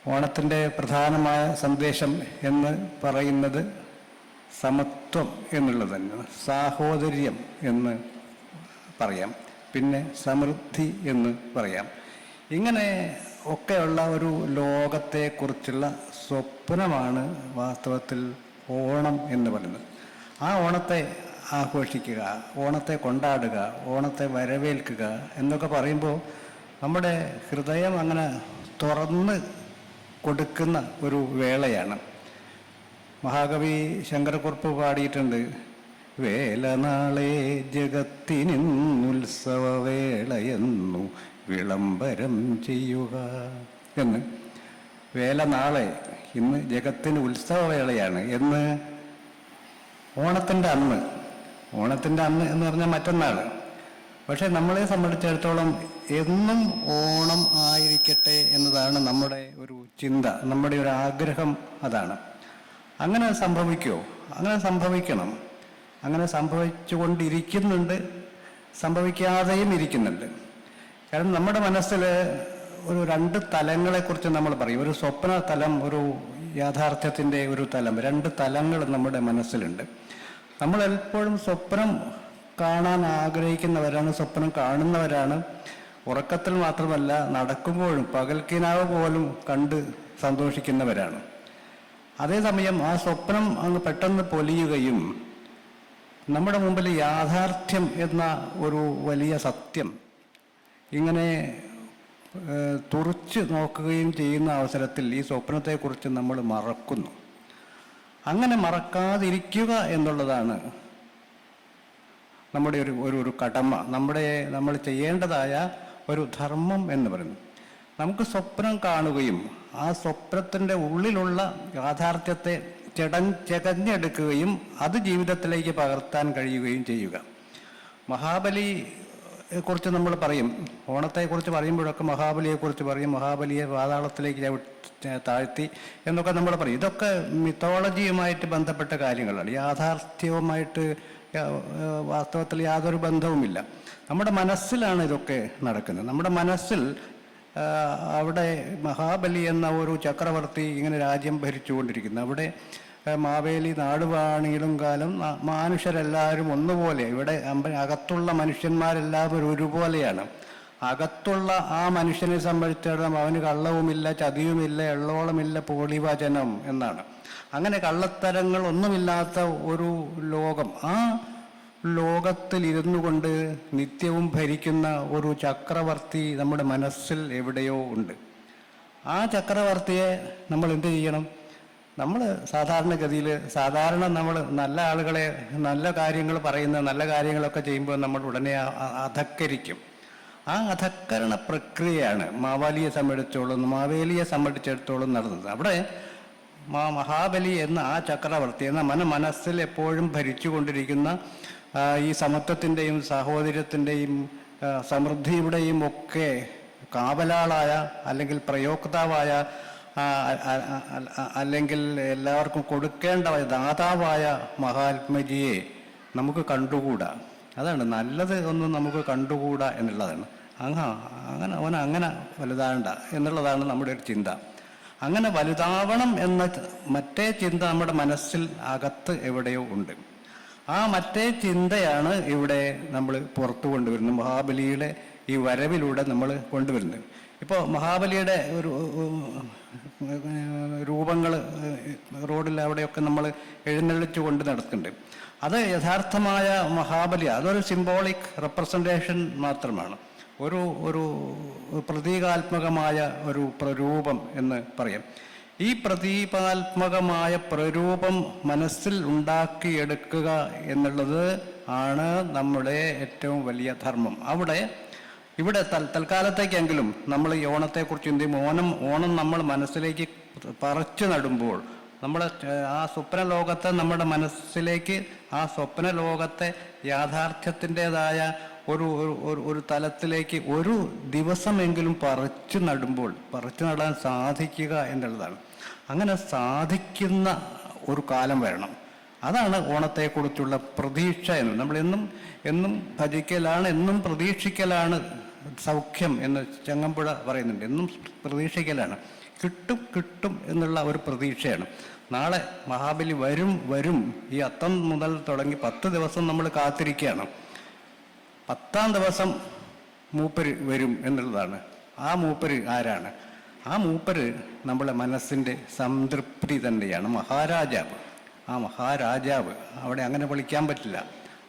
ഓണത്തിൻ്റെ പ്രധാനമായ സന്ദേശം എന്ന് പറയുന്നത് സമത്വം എന്നുള്ളത് തന്നെയാണ്. സാഹോദര്യം എന്ന് പറയാം, പിന്നെ സമൃദ്ധി എന്ന് പറയാം. ഇങ്ങനെ ഒക്കെയുള്ള ഒരു ലോകത്തെക്കുറിച്ചുള്ള സ്വപ്നമാണ് വാസ്തവത്തിൽ ഓണം എന്ന് പറയുന്നത്. ആ ഓണത്തെ ആഘോഷിക്കുക, ഓണത്തെ കൊണ്ടാടുക, ഓണത്തെ വരവേൽക്കുക എന്നൊക്കെ പറയുമ്പോൾ നമ്മുടെ ഹൃദയം അങ്ങനെ തുറന്ന് കൊടുക്കുന്ന ഒരു വേളയാണ്. മഹാകവി ശങ്കരക്കുറുപ്പ് പാടിയിട്ടുണ്ട്, വേലനാളെ ജഗത്തിനുത്സവവേളയെന്നു വിളംബരം ചെയ്യുക എന്ന്. വേലനാളെ, ഇന്ന് ജഗത്തിന് ഉത്സവവേളയാണ് എന്ന്. ഓണത്തിൻ്റെ അന്ന് എന്ന് പറഞ്ഞാൽ മറ്റന്നാൾ. പക്ഷെ നമ്മളെ സംബന്ധിച്ചിടത്തോളം എന്നും ഓണം ആയിരിക്കട്ടെ എന്നതാണ് നമ്മുടെ ഒരു ചിന്ത, നമ്മുടെ ഒരു ആഗ്രഹം അതാണ്. അങ്ങനെ സംഭവിക്കുമോ? അങ്ങനെ സംഭവിക്കണം. അങ്ങനെ സംഭവിച്ചുകൊണ്ടിരിക്കുന്നുണ്ട്, സംഭവിക്കാതെയും ഇരിക്കുന്നുണ്ട്. കാരണം നമ്മുടെ മനസ്സിൽ ഒരു രണ്ട് തലങ്ങളെക്കുറിച്ച് നമ്മൾ പറയും. ഒരു സ്വപ്ന തലം, ഒരു യാഥാർത്ഥ്യത്തിൻ്റെ ഒരു തലം. രണ്ട് തലങ്ങൾ നമ്മുടെ മനസ്സിലുണ്ട്. നമ്മൾ എപ്പോഴും സ്വപ്നം കാണാൻ ആഗ്രഹിക്കുന്നവരാണ്, സ്വപ്നം കാണുന്നവരാണ്. ഉറക്കത്തിൽ മാത്രമല്ല, നടക്കുമ്പോഴും പകൽക്കിനാവ് പോലും കണ്ട് സന്തോഷിക്കുന്നവരാണ്. അതേസമയം ആ സ്വപ്നം അങ്ങ് പെട്ടെന്ന് പൊലിയുകയും നമ്മുടെ മുമ്പിൽ യാഥാർത്ഥ്യം എന്ന ഒരു വലിയ സത്യം ഇങ്ങനെ തുറച്ച് നോക്കുകയും ചെയ്യുന്ന അവസരത്തിൽ ഈ സ്വപ്നത്തെക്കുറിച്ച് നമ്മൾ മറക്കുന്നു. അങ്ങനെ മറക്കാതിരിക്കുക എന്നുള്ളതാണ് നമ്മുടെ ഒരു കടമ, നമ്മൾ ചെയ്യേണ്ടതായ ഒരു ധർമ്മം എന്ന് പറയുന്നത്. നമുക്ക് സ്വപ്നം കാണുകയും ആ സ്വപ്നത്തിൻ്റെ ഉള്ളിലുള്ള യാഥാർത്ഥ്യത്തെ ചകഞ്ഞെടുക്കുകയും അത് ജീവിതത്തിലേക്ക് പകർത്താൻ കഴിയുകയും ചെയ്യുക. മഹാബലിയെക്കുറിച്ച് നമ്മൾ പറയും, ഓണത്തെക്കുറിച്ച് പറയുമ്പോഴൊക്കെ മഹാബലിയെക്കുറിച്ച് പറയും. മഹാബലിയെ പാതാളത്തിലേക്ക് താഴ്ത്തി എന്നൊക്കെ നമ്മൾ പറയും. ഇതൊക്കെ മിത്തോളജിയുമായിട്ട് ബന്ധപ്പെട്ട കാര്യങ്ങളാണ്. യാഥാർത്ഥ്യവുമായിട്ട് വാസ്തവത്തിൽ യാതൊരു ബന്ധവുമില്ല. നമ്മുടെ മനസ്സിലാണ് ഇതൊക്കെ നടക്കുന്നത്. നമ്മുടെ മനസ്സിൽ അവിടെ മഹാബലി എന്ന ഒരു ചക്രവർത്തി ഇങ്ങനെ രാജ്യം ഭരിച്ചുകൊണ്ടിരിക്കുന്നു. അവിടെ മാവേലി നാടുവാണിയിലും കാലം മനുഷ്യരെല്ലാവരും ഒന്നുപോലെ. ഇവിടെ അകത്തുള്ള മനുഷ്യന്മാരെല്ലാവരും ഒരുപോലെയാണ്. അകത്തുള്ള ആ മനുഷ്യനെ സംബന്ധിച്ചിടത്തോളം അവന് കള്ളവുമില്ല, ചതിയുമില്ല, എള്ളോളമില്ല, പോളിവചനം എന്നാണ്. അങ്ങനെ കള്ളത്തരങ്ങൾ ഒന്നുമില്ലാത്ത ഒരു ലോകം. ആ ലോകത്തിൽ ഇരുന്നു കൊണ്ട് നിത്യവും ഭരിക്കുന്ന ഒരു ചക്രവർത്തി നമ്മുടെ മനസ്സിൽ എവിടെയോ ഉണ്ട്. ആ ചക്രവർത്തിയെ നമ്മൾ എന്ത് ചെയ്യണം? നമ്മൾ സാധാരണഗതിയിൽ നമ്മൾ നല്ല ആളുകളെ, നല്ല കാര്യങ്ങൾ പറയുന്ന നല്ല കാര്യങ്ങളൊക്കെ ചെയ്യുമ്പോൾ നമ്മൾ ഉടനെ അധക്കരിക്കും. ആ അധക്കരണ പ്രക്രിയയാണ് മാവേലിയെ സംബന്ധിച്ചിടത്തോളം നടന്നത്. അവിടെ മഹാബലി എന്ന ആ ചക്രവർത്തി എന്ന മനസ്സിൽ എപ്പോഴും ഭരിച്ചുകൊണ്ടിരിക്കുന്ന ഈ സമത്വത്തിൻ്റെയും സാഹോദര്യത്തിൻ്റെയും സമൃദ്ധിയുടെയും ഒക്കെ കാവലാളായ, അല്ലെങ്കിൽ പ്രയോക്താവായ, അല്ലെങ്കിൽ എല്ലാവർക്കും കൊടുക്കേണ്ട ദാതാവായ മഹാത്മജിയെ നമുക്ക് കണ്ടുകൂടാ. അതാണ് നല്ലത് ഒന്നും നമുക്ക് കണ്ടുകൂടാ എന്നുള്ളതാണ്. അങ്ങനെ വലുതാണ്ട എന്നുള്ളതാണ് നമ്മുടെ ഒരു ചിന്ത. അങ്ങനെ വലുതാവണം എന്ന മറ്റേ ചിന്ത നമ്മുടെ മനസ്സിൽ അകത്ത് എവിടെയോ ഉണ്ട്. ആ മറ്റേ ചിന്തയാണ് ഇവിടെ നമ്മൾ പുറത്തു കൊണ്ടുവരുന്നത്. മഹാബലിയുടെ ഈ വരവിലൂടെ നമ്മൾ കൊണ്ടുവരുന്നത്. ഇപ്പോൾ മഹാബലിയുടെ ഒരു രൂപങ്ങൾ റോഡിൽ അവിടെയൊക്കെ നമ്മൾ എഴുന്നള്ളിച്ചു കൊണ്ട് നടക്കുന്നുണ്ട്. അത് യഥാർത്ഥമായ മഹാബലി, അതൊരു സിംബോളിക് റെപ്രസെൻറ്റേഷൻ മാത്രമാണ്. ഒരു പ്രതീകാത്മകമായ ഒരു പ്രരൂപം എന്ന് പറയാം. ഈ പ്രതീകാത്മകമായ പ്രരൂപം മനസ്സിൽ ഉണ്ടാക്കിയെടുക്കുക എന്നുള്ളത് ആണ് നമ്മുടെ ഏറ്റവും വലിയ ധർമ്മം. ഇവിടെ തൽക്കാലത്തേക്കെങ്കിലും നമ്മൾ ഈ ഓണത്തെക്കുറിച്ച് എന്ത് ചെയ്യും? ഓണം നമ്മൾ മനസ്സിലേക്ക് പറിച്ചു നടുമ്പോൾ നമ്മൾ ആ സ്വപ്ന ലോകത്തെ നമ്മുടെ മനസ്സിലേക്ക്, ആ സ്വപ്ന ലോകത്തെ യാഥാർത്ഥ്യത്തിൻ്റെതായ ഒരു തലത്തിലേക്ക് ഒരു ദിവസമെങ്കിലും പറിച്ചു നടാൻ സാധിക്കുക എന്നുള്ളതാണ്. അങ്ങനെ സാധിക്കുന്ന ഒരു കാലം വരണം. അതാണ് ഓണത്തെക്കുറിച്ചുള്ള പ്രതീക്ഷ എന്ന്. നമ്മൾ എന്നും ഭജിക്കലാണ്, എന്നും പ്രതീക്ഷിക്കലാണ് സൗഖ്യം എന്ന് ചങ്ങമ്പുഴ പറയുന്നുണ്ട്. എന്നും പ്രതീക്ഷിക്കലാണ്. കിട്ടും കിട്ടും എന്നുള്ള ഒരു പ്രതീക്ഷയാണ്. നാളെ മഹാബലി വരും വരും. ഈ അത്തം മുതൽ തുടങ്ങി 10 ദിവസം നമ്മൾ കാത്തിരിക്കുകയാണ്. 10ാം ദിവസം മൂപ്പര് വരും എന്നുള്ളതാണ്. ആ മൂപ്പര് ആരാണ്? ആ മൂപ്പര് നമ്മളെ മനസ്സിൻ്റെ സംതൃപ്തി തന്നെയാണ്. മഹാരാജാവ്. ആ മഹാരാജാവ് അവിടെ അങ്ങനെ വിളിക്കാൻ പറ്റില്ല.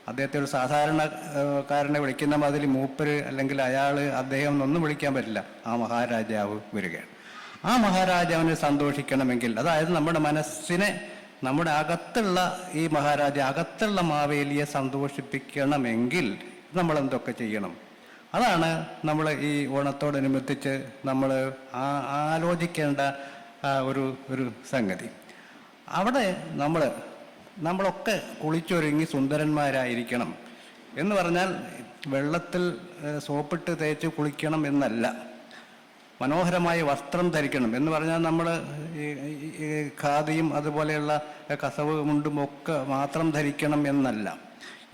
അദ്ദേഹത്തെ ഒരു സാധാരണക്കാരനെ വിളിക്കുന്ന മാതിരി മൂപ്പര് അല്ലെങ്കിൽ അയാൾ അദ്ദേഹം എന്നൊന്നും വിളിക്കാൻ പറ്റില്ല. ആ മഹാരാജാവ് വരികയാണ്. ആ മഹാരാജാവിനെ സന്തോഷിക്കണമെങ്കിൽ, അതായത് നമ്മുടെ മനസ്സിനെ, നമ്മുടെ അകത്തുള്ള ഈ അകത്തുള്ള മാവേലിയെ സന്തോഷിപ്പിക്കണമെങ്കിൽ നമ്മൾ എന്തൊക്കെ ചെയ്യണം? അതാണ് നമ്മൾ ഈ ഓണത്തോടനുബന്ധിച്ച് നമ്മൾ ആലോചിക്കേണ്ട ഒരു സംഗതി. അവിടെ നമ്മളൊക്കെ കുളിച്ചൊരുങ്ങി സുന്ദരന്മാരായിരിക്കണം എന്ന് പറഞ്ഞാൽ വെള്ളത്തിൽ സോപ്പിട്ട് തേച്ച് കുളിക്കണം എന്നല്ല. മനോഹരമായ വസ്ത്രം ധരിക്കണം എന്ന് പറഞ്ഞാൽ നമ്മൾ ഈ ഖാദിയും അതുപോലെയുള്ള കസവ് മുണ്ടും ഒക്കെ മാത്രം ധരിക്കണം എന്നല്ല.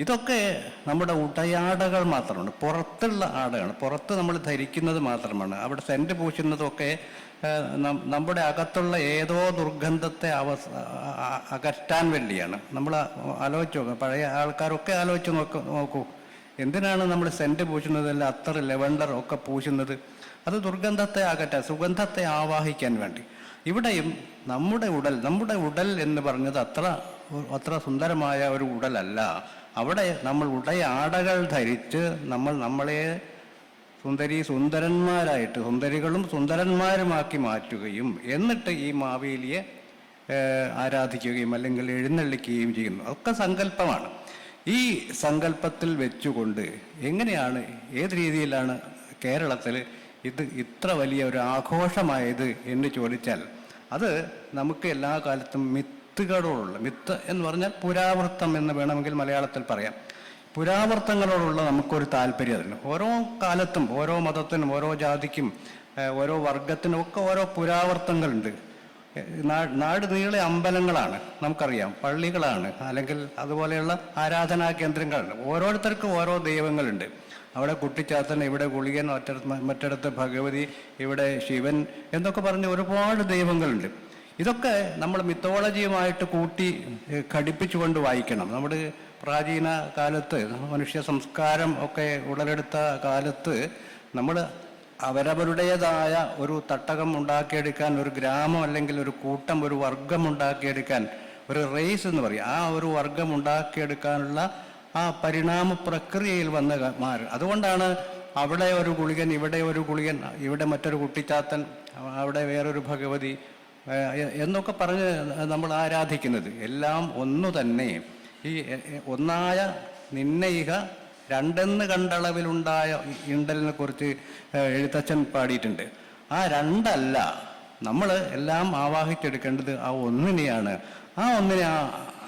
ഇതൊക്കെ നമ്മുടെ ഉടയാടകൾ മാത്രമാണ്, പുറത്തുള്ള ആടയാണ്, പുറത്ത് നമ്മൾ ധരിക്കുന്നത് മാത്രമാണ്. അവിടെ സെൻറ്റ് പൂശുന്നതൊക്കെ നമ്മുടെ അകത്തുള്ള ഏതോ ദുർഗന്ധത്തെ അകറ്റാൻ വേണ്ടിയാണ്. നമ്മൾ ആലോചിച്ച് നോക്കുക, പഴയ ആൾക്കാരൊക്കെ ആലോചിച്ച് നോക്കൂ, എന്തിനാണ് നമ്മൾ സെൻറ്റ് പൂശുന്നതല്ല അത്തർ ലെവൻഡർ ഒക്കെ പൂശുന്നത്? അത് ദുർഗന്ധത്തെ അകറ്റാൻ, സുഗന്ധത്തെ ആവാഹിക്കാൻ വേണ്ടി. ഇവിടെയും നമ്മുടെ ഉടൽ എന്ന് പറഞ്ഞത് അത്ര സുന്ദരമായ ഒരു ഉടലല്ല. അവിടെ നമ്മൾ ഉടയാടകൾ ധരിച്ച് നമ്മളെ സുന്ദരന്മാരായിട്ട്, സുന്ദരികളും സുന്ദരന്മാരുമാക്കി മാറ്റുകയും എന്നിട്ട് ഈ മാവേലിയെ ആരാധിക്കുകയും അല്ലെങ്കിൽ എഴുന്നള്ളിക്കുകയും ചെയ്യുന്നു. അതൊക്കെ സങ്കല്പമാണ്. ഈ സങ്കല്പത്തിൽ വെച്ചുകൊണ്ട് എങ്ങനെയാണ്, ഏത് രീതിയിലാണ് കേരളത്തിൽ ഇത് ഇത്ര വലിയ ഒരു ആഘോഷമായത് എന്ന് ചോദിച്ചാൽ, അത് നമുക്ക് എല്ലാ കാലത്തും മിത്തുകളോടുള്ള, മിത്ത് എന്ന് പറഞ്ഞാൽ പുരാവൃത്തം എന്ന് വേണമെങ്കിൽ മലയാളത്തിൽ പറയാം. പുരാവൃത്തങ്ങളോടുള്ള നമുക്കൊരു താല്പര്യം അതിന്. ഓരോ കാലത്തും ഓരോ മതത്തിനും ഓരോ ജാതിക്കും ഓരോ വർഗത്തിനും ഒക്കെ ഓരോ പുരാവൃത്തങ്ങളുണ്ട്. നാട് നീളെ അമ്പലങ്ങളാണ്, നമുക്കറിയാം, പള്ളികളാണ്, അല്ലെങ്കിൽ അതുപോലെയുള്ള ആരാധനാ കേന്ദ്രങ്ങളുണ്ട്. ഓരോരുത്തർക്കും ഓരോ ദൈവങ്ങളുണ്ട്. അവിടെ കുട്ടിച്ചാത്തൻ, ഇവിടെ ഗുളികൻ, മറ്റിടത്ത് ഭഗവതി, ഇവിടെ ശിവൻ എന്നൊക്കെ പറഞ്ഞ് ഒരുപാട് ദൈവങ്ങളുണ്ട്. ഇതൊക്കെ നമ്മൾ മിത്തോളജിയുമായിട്ട് കൂട്ടി ഘടിപ്പിച്ചുകൊണ്ട് വായിക്കണം. നമ്മുടെ പ്രാചീന കാലത്ത്, മനുഷ്യ സംസ്കാരം ഒക്കെ ഉടലെടുത്ത കാലത്ത് നമ്മൾ അവരവരുടേതായ ഒരു തട്ടകം ഉണ്ടാക്കിയെടുക്കാൻ, ഒരു ഗ്രാമം അല്ലെങ്കിൽ ഒരു കൂട്ടം, ഒരു വർഗം ഉണ്ടാക്കിയെടുക്കാൻ, ഒരു റേസ് എന്ന് പറയും, ആ ഒരു വർഗം ഉണ്ടാക്കിയെടുക്കാനുള്ള ആ പരിണാമ പ്രക്രിയയിൽ വന്ന് മാറും. അതുകൊണ്ടാണ് അവിടെ ഒരു ഗുളികൻ, ഇവിടെ ഒരു ഗുളികൻ, ഇവിടെ മറ്റൊരു കുട്ടിച്ചാത്തൻ, അവിടെ വേറൊരു ഭഗവതി എന്നൊക്കെ പറഞ്ഞ് നമ്മൾ ആരാധിക്കുന്നത്. എല്ലാം ഒന്നു തന്നെ. ഈ ഒന്നായ നിന്നയിക രണ്ടെന്ന് കണ്ടളവിലുണ്ടായ ഇണ്ടലിനെ കുറിച്ച് എഴുത്തച്ഛൻ പാടിയിട്ടുണ്ട്. ആ രണ്ടല്ല, നമ്മൾ എല്ലാം ആവാഹിച്ചെടുക്കേണ്ടത് ആ ഒന്നിനെയാണ്. ആ ഒന്നിനെ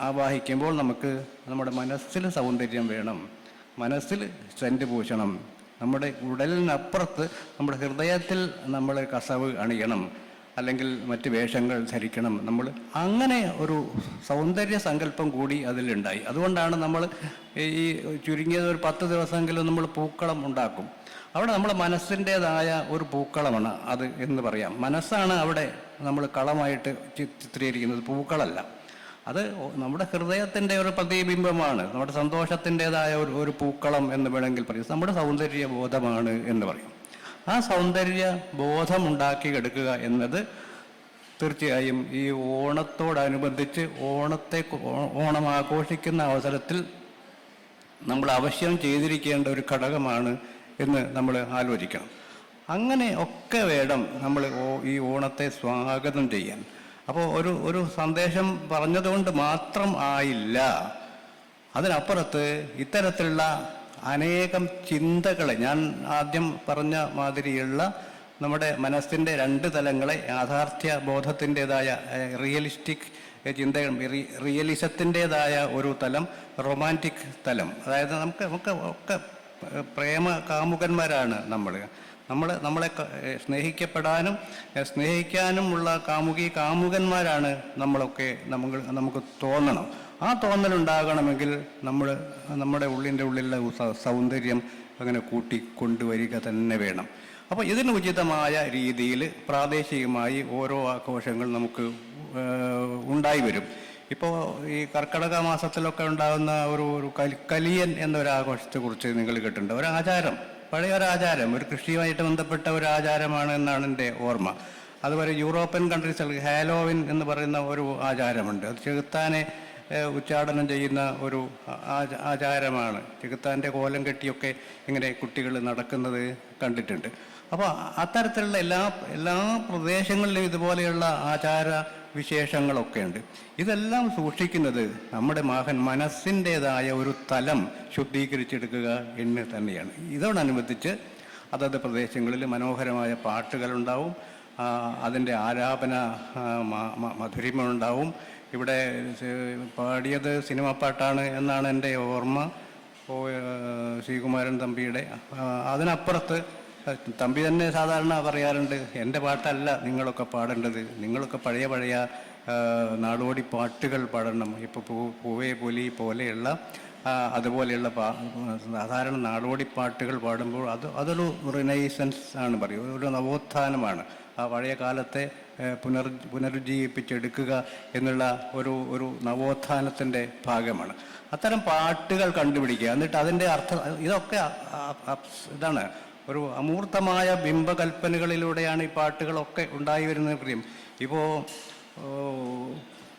ആവാഹിക്കുമ്പോൾ നമുക്ക് നമ്മുടെ മനസ്സിൽ സൗന്ദര്യം വേണം, മനസ്സിൽ സെൻറ്റ് പൂശണം, നമ്മുടെ ഉടലിനപ്പുറത്ത് നമ്മുടെ ഹൃദയത്തിൽ നമ്മൾ കസവ് അണിയണം, അല്ലെങ്കിൽ മറ്റ് വേഷങ്ങൾ ധരിക്കണം. നമ്മൾ അങ്ങനെ ഒരു സൗന്ദര്യ സങ്കല്പം കൂടി അതിലുണ്ടായി. അതുകൊണ്ടാണ് നമ്മൾ ഈ ചുരുങ്ങിയത് ഒരു 10 ദിവസമെങ്കിലും നമ്മൾ പൂക്കളം ഉണ്ടാക്കും. അവിടെ നമ്മൾ മനസ്സിൻ്റേതായ ഒരു പൂക്കളമാണ് അത് എന്ന് പറയാം. മനസ്സാണ് അവിടെ നമ്മൾ കളമായിട്ട് ചിത്രീകരിക്കുന്നത്, പൂക്കളല്ല. അത് നമ്മുടെ ഹൃദയത്തിൻ്റെ ഒരു പ്രതിബിംബമാണ്, നമ്മുടെ സന്തോഷത്തിൻ്റെതായ ഒരു പൂക്കളം എന്ന് വേണമെങ്കിൽ പറയും. നമ്മുടെ സൗന്ദര്യ ബോധമാണ് എന്ന് പറയും. ആ സൗന്ദര്യ ബോധം ഉണ്ടാക്കിയെടുക്കുക എന്നത് തീർച്ചയായും ഈ ഓണത്തോടനുബന്ധിച്ച് ഓണം ആഘോഷിക്കുന്ന അവസരത്തിൽ നമ്മൾ അവശ്യം ചെയ്തിരിക്കേണ്ട ഒരു ഘടകമാണ് എന്ന് നമ്മൾ ആലോചിക്കണം. അങ്ങനെ ഒക്കെ വേണം നമ്മൾ ഈ ഓണത്തെ സ്വാഗതം ചെയ്യാൻ. അപ്പോൾ ഒരു സന്ദേശം പറഞ്ഞതുകൊണ്ട് മാത്രം ആയില്ല. അതിനപ്പുറത്ത് ഇത്തരത്തിലുള്ള അനേകം ചിന്തകളെ, ഞാൻ ആദ്യം പറഞ്ഞ മാതിരിയുള്ള നമ്മുടെ മനസ്സിൻ്റെ 2 തലങ്ങളെ, യാഥാർത്ഥ്യ ബോധത്തിൻ്റെതായ റിയലിസ്റ്റിക് ചിന്ത, റിയലിസത്തിൻ്റെതായ ഒരു തലം, റൊമാൻറ്റിക് തലം. അതായത് നമുക്ക് ഒക്കെ പ്രേമ കാമുകന്മാരാണ് നമ്മളെ സ്നേഹിക്കപ്പെടാനും സ്നേഹിക്കാനുമുള്ള കാമുകന്മാരാണ് നമ്മളൊക്കെ. നമുക്ക് തോന്നണം. ആ തോന്നലുണ്ടാകണമെങ്കിൽ നമ്മുടെ ഉള്ളിൻ്റെ ഉള്ളിലുള്ള സൗന്ദര്യം അങ്ങനെ കൂട്ടിക്കൊണ്ടുവരിക തന്നെ വേണം. അപ്പോൾ ഇതിന് ഉചിതമായ രീതിയിൽ പ്രാദേശികമായി ഓരോ ആഘോഷങ്ങൾ നമുക്ക് ഉണ്ടായി വരും. ഇപ്പോൾ ഈ കർക്കിടക മാസത്തിലൊക്കെ ഉണ്ടാകുന്ന ഒരു കലിയൻ എന്നൊരാഘോഷത്തെക്കുറിച്ച് നിങ്ങൾ കേട്ടിട്ടുണ്ട്. ഒരാചാരം, പഴയ ഒരാചാരം, ഒരു കൃഷിയുമായിട്ട് ബന്ധപ്പെട്ട ഒരു ആചാരമാണ് എന്നാണ് എൻ്റെ ഓർമ്മ. അതുപോലെ യൂറോപ്യൻ കൺട്രീസിൽ ഹാലോവിൻ എന്ന് പറയുന്ന ഒരു ആചാരമുണ്ട്. അത് ചെകുത്താനെ ഉച്ചാടനം ചെയ്യുന്ന ഒരു ആചാരമാണ്. ചെകുത്താൻ്റെ കോലം കെട്ടിയൊക്കെ ഇങ്ങനെ കുട്ടികൾ നടക്കുന്നത് കണ്ടിട്ടുണ്ട്. അപ്പോൾ അത്തരത്തിലുള്ള എല്ലാ പ്രദേശങ്ങളിലും ഇതുപോലെയുള്ള ആചാര വിശേഷങ്ങളൊക്കെ ഉണ്ട്. ഇതെല്ലാം സൂക്ഷിക്കുന്നത് നമ്മുടെ മനസ്സിൻ്റേതായ ഒരു തലം ശുദ്ധീകരിച്ചെടുക്കുക എന്ന് തന്നെയാണ്. ഇതോടനുബന്ധിച്ച് അതത് പ്രദേശങ്ങളിൽ മനോഹരമായ പാട്ടുകളുണ്ടാവും, അതിൻ്റെ ആലാപന മധുരിമയുണ്ടാവും. ഇവിടെ പാടിയത് സിനിമാ പാട്ടാണ് എന്നാണ് എൻ്റെ ഓർമ്മ, ശ്രീകുമാരൻ തമ്പിയുടെ. അതിനപ്പുറത്ത് തമ്പി തന്നെ സാധാരണ പറയാറുണ്ട്, എൻ്റെ പാട്ടല്ല നിങ്ങളൊക്കെ പാടേണ്ടത്, നിങ്ങളൊക്കെ പഴയ നാടോടി പാട്ടുകൾ പാടണം. ഇപ്പോൾ പൂവേ പുലി പോലെയുള്ള അതുപോലെയുള്ള സാധാരണ നാടോടി പാട്ടുകൾ പാടുമ്പോൾ അതൊരു റിനൈസൻസ് ആണ് പറയും, ഒരു നവോത്ഥാനമാണ്. ആ പഴയ കാലത്തെ പുനരുജ്ജീവിപ്പിച്ചെടുക്കുക എന്നുള്ള ഒരു നവോത്ഥാനത്തിൻ്റെ ഭാഗമാണ്. അത്തരം പാട്ടുകൾ കണ്ടുപിടിക്കുക, എന്നിട്ട് അതിൻ്റെ അർത്ഥം, ഇതൊക്കെ ഇതാണ് ഒരു അമൂർത്തമായ ബിംബകൽപ്പനകളിലൂടെയാണ് ഈ പാട്ടുകളൊക്കെ ഉണ്ടായി വരുന്നത്. പ്രിയം, ഇപ്പോൾ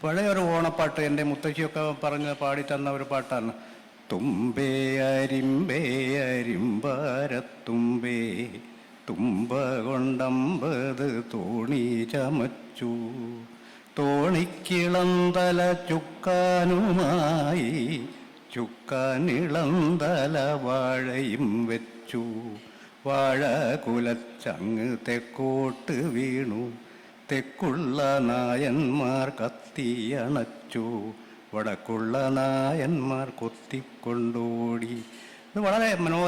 പഴയൊരു ഓണപ്പാട്ട് എൻ്റെ മുത്തശ്ശിയൊക്കെ പാടിത്തന്ന ഒരു പാട്ടാണ്. തുമ്പേ അരിമ്പേ അരിമ്പാരത്തുമ്പേ തുമ്പ കൊണ്ടമ്പത് തോണി ചമച്ചു, തോണിക്കിളന്തല ചുക്കാനുമായി ചുക്കാനിളന്തല വാഴയും വെച്ചു, വാഴ കുലച്ചങ്ങ് തെക്കോട്ട് വീണു, തെക്കുള്ള നായന്മാർ കത്തിയണച്ചു, വടക്കുള്ള നായന്മാർ കൊത്തിക്കൊണ്ടോടി. ഇത് വളരെ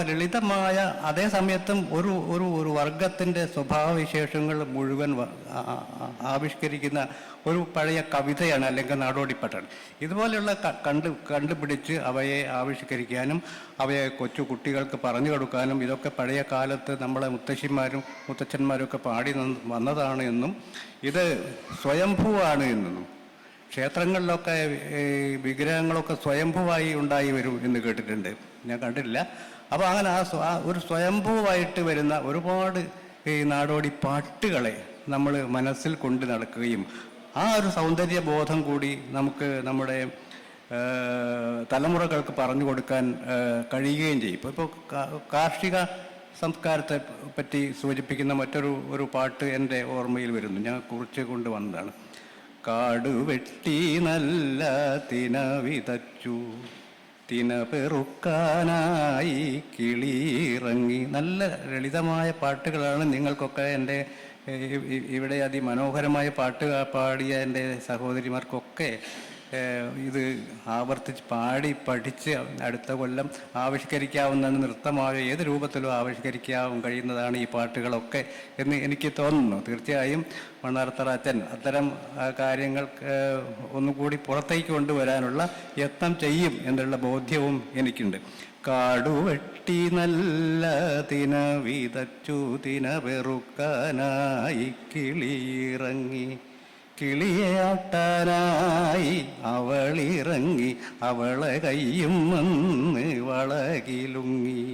ലളിതമായ, അതേ സമയത്തും ഒരു വർഗത്തിൻ്റെ സ്വഭാവവിശേഷങ്ങൾ മുഴുവൻ ആവിഷ്കരിക്കുന്ന ഒരു പഴയ കവിതയാണ്, അല്ലെങ്കിൽ നാടോടിപ്പാട്ടാണ്. ഇതുപോലെയുള്ള കണ്ടുപിടിച്ച് അവയെ ആവിഷ്കരിക്കാനും അവയെ കൊച്ചു കുട്ടികൾക്ക് പറഞ്ഞു കൊടുക്കാനും ഇതൊക്കെ പഴയ കാലത്ത് നമ്മളെ മുത്തശ്ശിമാരും മുത്തച്ഛന്മാരും ഒക്കെ പാടി വന്നതാണ് എന്നും ഇത് സ്വയംഭൂവാണ് എന്നും, ക്ഷേത്രങ്ങളിലൊക്കെ വിഗ്രഹങ്ങളൊക്കെ സ്വയംഭൂവായി ഉണ്ടായി വരും എന്ന് കേട്ടിട്ടുണ്ട്, ഞാൻ കണ്ടിട്ടില്ല. അപ്പോൾ അങ്ങനെ ഒരു സ്വയംഭൂവായിട്ട് വരുന്ന ഒരുപാട് ഈ നാടോടി പാട്ടുകളെ നമ്മൾ മനസ്സിൽ കൊണ്ട് നടക്കുകയും ആ ഒരു സൗന്ദര്യബോധം കൂടി നമുക്ക് നമ്മുടെ തലമുറകൾക്ക് പറഞ്ഞു കൊടുക്കാൻ കഴിയുകയും ചെയ്യും. ഇപ്പോൾ കാർഷിക സംസ്കാരത്തെ പറ്റി സൂചിപ്പിക്കുന്ന മറ്റൊരു പാട്ട് എൻ്റെ ഓർമ്മയിൽ വരുന്നു, ഞാൻ കുറിച്ച് കൊണ്ടുവന്നതാണ്. കാടുവെട്ടി നല്ല തിന വിതച്ചു, തിന പെറുക്കാനായി കിളിയിറങ്ങി. നല്ല ലളിതമായ പാട്ടുകളാണ്. നിങ്ങൾക്കൊക്കെ എൻ്റെ ഇവിടെ അതിമനോഹരമായ പാട്ട് പാടിയ എൻ്റെ സഹോദരിമാർക്കൊക്കെ ഇത് ആവർത്തിച്ച് പാടി പഠിച്ച് അടുത്ത കൊല്ലം ആവിഷ്കരിക്കാവുന്ന, നൃത്തമായോ ഏത് രൂപത്തിലും ആവിഷ്കരിക്കാവും കഴിയുന്നതാണ് ഈ പാട്ടുകളൊക്കെ എന്ന് എനിക്ക് തോന്നുന്നു. തീർച്ചയായും മണ്ണാർത്തറ അച്ഛൻ അത്തരം കാര്യങ്ങൾ ഒന്നുകൂടി പുറത്തേക്ക് കൊണ്ടുവരാനുള്ള യത്നം ചെയ്യും എന്നുള്ള ബോധ്യവും എനിക്കുണ്ട്. കാടുവെട്ടി നല്ല തിന വിതച്ചു, തിന പെറുക്കാനായി കിളിയിറങ്ങി, കിളിയാട്ടാനായി അവളിറങ്ങി, അവളെ കയ്യും വന്ന് വളകിലുങ്ങി,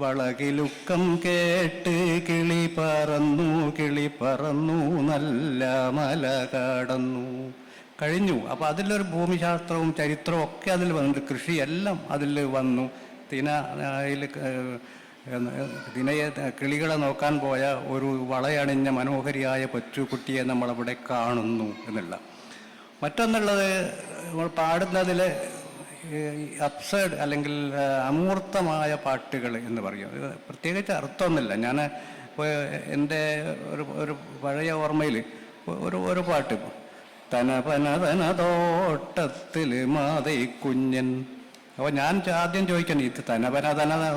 വളകിലുക്കം കേട്ട് കിളി പറന്നു നല്ല മല കടന്നു. കഴിഞ്ഞു. അപ്പോൾ അതിലൊരു ഭൂമിശാസ്ത്രവും ചരിത്രവും ഒക്കെ അതിൽ വന്നിട്ട്, കൃഷിയെല്ലാം അതിൽ വന്നു. തിനയെ കിളികളെ നോക്കാൻ പോയ ഒരു വളയണിഞ്ഞ മനോഹരിയായ കൊച്ചുകുട്ടിയെ നമ്മളവിടെ കാണുന്നു എന്നുള്ള. മറ്റൊന്നുള്ളത്, നമ്മൾ പാടുന്നതിൽ അബ്സേർഡ് അല്ലെങ്കിൽ അമൂർത്തമായ പാട്ടുകൾ എന്ന് പറയും. പ്രത്യേകിച്ച് അർത്ഥമൊന്നുമില്ല. ഞാൻ എൻ്റെ ഒരു പഴയ ഓർമ്മയിൽ ഒരു പാട്ട്, തന തോട്ടത്തിൽ മാതൈ കുഞ്ഞൻ. അപ്പോൾ ഞാൻ ആദ്യം ചോദിക്കണം, ഇത് തന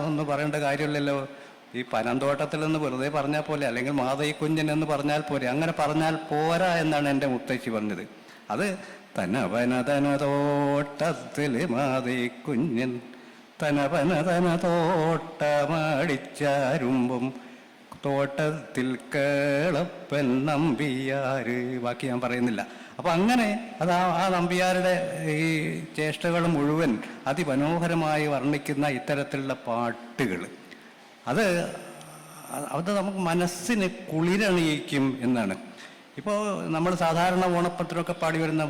ഒന്ന് പറയേണ്ട കാര്യമില്ലല്ലോ, ഈ പനന്തോട്ടത്തിൽ നിന്ന് വെറുതെ പറഞ്ഞാൽ പോലെ, അല്ലെങ്കിൽ മാതൈ കുഞ്ഞൻ എന്ന് പറഞ്ഞാൽ പോലെ, അങ്ങനെ പറഞ്ഞാൽ പോരാ എന്നാണ് എൻ്റെ മുത്തശ്ശി പറഞ്ഞത്. അത് തന തോട്ടത്തിൽ മാതൈ കുഞ്ഞൻ തനപന തന തോട്ടമടിച്ചാരുമ്പും തോട്ടത്തിൽ കേളപ്പൻ നമ്പിയാര്. ബാക്കി ഞാൻ പറയുന്നില്ല. അപ്പം അങ്ങനെ അത് ആ നമ്പിയാരുടെ ഈ ചേഷ്ടകൾ മുഴുവൻ അതിമനോഹരമായി വർണ്ണിക്കുന്ന ഇത്തരത്തിലുള്ള പാട്ടുകൾ അത് അത് നമുക്ക് മനസ്സിന് കുളിരണിയിക്കും എന്നാണ്. ഇപ്പോൾ നമ്മൾ സാധാരണ ഓണപ്പത്തിനൊക്കെ പാടി വരുന്ന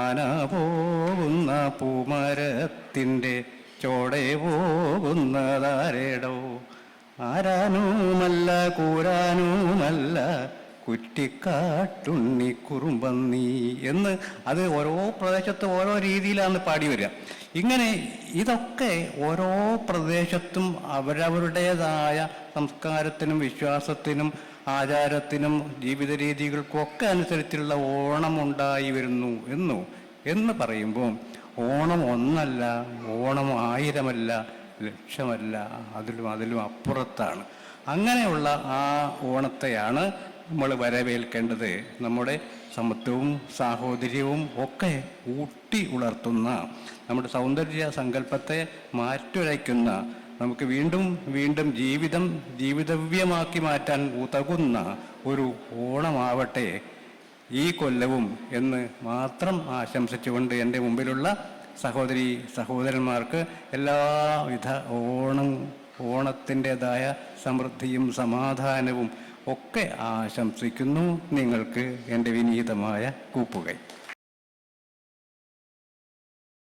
ആന പോകുന്ന പൂമരത്തിൻ്റെ ചോടെ പോകുന്നതാരേടോ, ആരാനുമല്ല കൂരാനുമല്ല കുറ്റിക്കാട്ടുണ്ണി കുറുമ്പന്നീ എന്ന് അത് ഓരോ പ്രദേശത്തും ഓരോ രീതിയിലാണ് പാടി വരിക. ഇങ്ങനെ ഇതൊക്കെ ഓരോ പ്രദേശത്തും അവരവരുടേതായ സംസ്കാരത്തിനും വിശ്വാസത്തിനും ആചാരത്തിനും ജീവിത രീതികൾക്കും ഒക്കെ അനുസരിച്ചുള്ള ഓണം ഉണ്ടായി വരുന്നു എന്ന് പറയുമ്പോൾ ഓണം ഒന്നല്ല, ഓണം 1000മല്ല, ലക്ഷമല്ല, അതിലും അപ്പുറത്താണ്. അങ്ങനെയുള്ള ആ ഓണത്തെയാണ് നമ്മൾ വരവേൽക്കേണ്ടത്. നമ്മുടെ സമത്വവും സാഹോദര്യവും ഒക്കെ ഊട്ടി ഉണർത്തുന്ന, നമ്മുടെ സൗന്ദര്യ സങ്കല്പത്തെ മാറ്റുരയ്ക്കുന്ന, നമുക്ക് വീണ്ടും വീണ്ടും ജീവിതവ്യമാക്കി മാറ്റാൻ ഉതകുന്ന ഒരു ഓണമാവട്ടെ ഈ കൊല്ലവും എന്ന് മാത്രം ആശംസിച്ചുകൊണ്ട് എൻ്റെ മുമ്പിലുള്ള സഹോദരി സഹോദരന്മാർക്ക് എല്ലാവിധ ഓണത്തിൻ്റെതായ സമൃദ്ധിയും സമാധാനവും ഒക്കെ ആശംസിക്കുന്നു. നിങ്ങൾക്ക് എൻ്റെ വിനീതമായ കൂപ്പുകൈ.